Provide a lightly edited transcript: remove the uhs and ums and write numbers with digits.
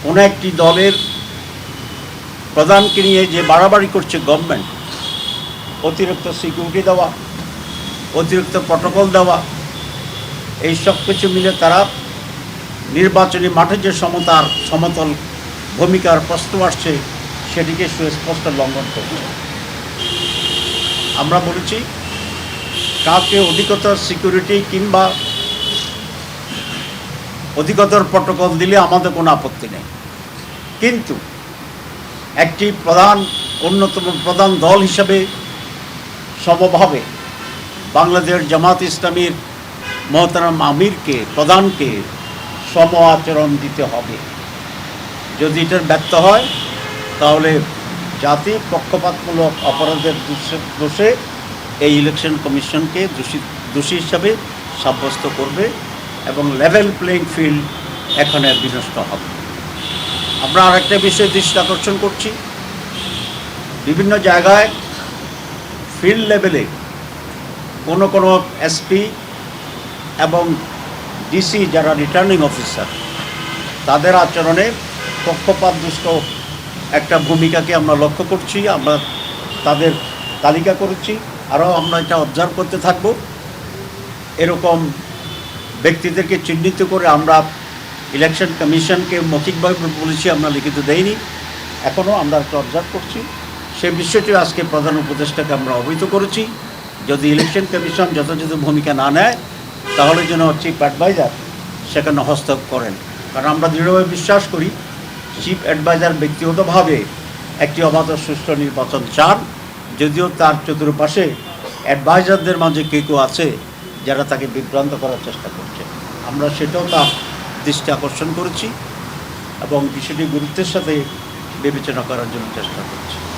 কোনো একটি দলের প্রধানকে নিয়ে যে বাড়াবাড়ি করছে গভর্নমেন্ট, অতিরিক্ত সিকিউরিটি দেওয়া, অতিরিক্ত প্রটোকল দেওয়া, এই সব কিছু মিলে তারা নির্বাচনী মাঠে যে সমতল ভূমিকার প্রশ্ন আসছে সেটিকে সুস্পষ্ট লঙ্ঘন করছে। আমরা বলেছি কাউকে অধিকতর সিকিউরিটি কিংবা অধিকতর প্রটোকল দিলে আমাদের কোনো আপত্তি নেই, কিন্তু একটি অন্যতম প্রধান দল হিসাবে সমভাবে বাংলাদেশ জামাত ইসলামীর মহতারাম আমিরকে, প্রধানকে সম আচরণ দিতে হবে। যদি এটার ব্যর্থ হয় তাহলে জাতি পক্ষপাতমূলক অপরাধের দোষে এই ইলেকশন কমিশনকে দোষী হিসাবে সাব্যস্ত করবে এবং লেভেল প্লেইং ফিল্ড এখানে বিনষ্ট হবে। আমরা আরেকটা বিষয়ে দৃষ্টি আকর্ষণ করছি, বিভিন্ন জায়গায় ফিল্ড লেভেলে কোনো এসপি এবং ডিসি যারা রিটার্নিং অফিসার তাদের আচরণে পক্ষপাতদুষ্ট একটা ভূমিকাকে আমরা লক্ষ্য করছি। আমরা তাদের তালিকা করেছি, আরও আমরা এটা অবজার্ভ করতে থাকব। এরকম ব্যক্তিদেরকে চিহ্নিত করে আমরা ইলেকশন কমিশনকে মৌখিকভাবে বলেছি, আমরা লিখিত দেইনি, এখনও আমরা একটা অবজার্ভ করছি। সেই বিষয়টি আজকে প্রধান উপদেষ্টাকে আমরা অবহিত করেছি। যদি ইলেকশন কমিশন যথাযথ ভূমিকা না নেয় তাহলে যেন চিফ অ্যাডভাইজার সেখানে হস্তক্ষেপ করেন, কারণ আমরা দৃঢ়ভাবে বিশ্বাস করি চিফ অ্যাডভাইজার ব্যক্তিগতভাবে একটি অবাধ সুষ্ঠু নির্বাচন চান, যদিও তার চতুর্পাশে অ্যাডভাইজারদের মাঝে কেউ আছে যারা তাকে বিভ্রান্ত করার চেষ্টা করছে। আমরা সেটাও তার দৃষ্টি আকর্ষণ করেছি এবং বিষয়টি গুরুত্বের সাথে বিবেচনা করার জন্য চেষ্টা করছি।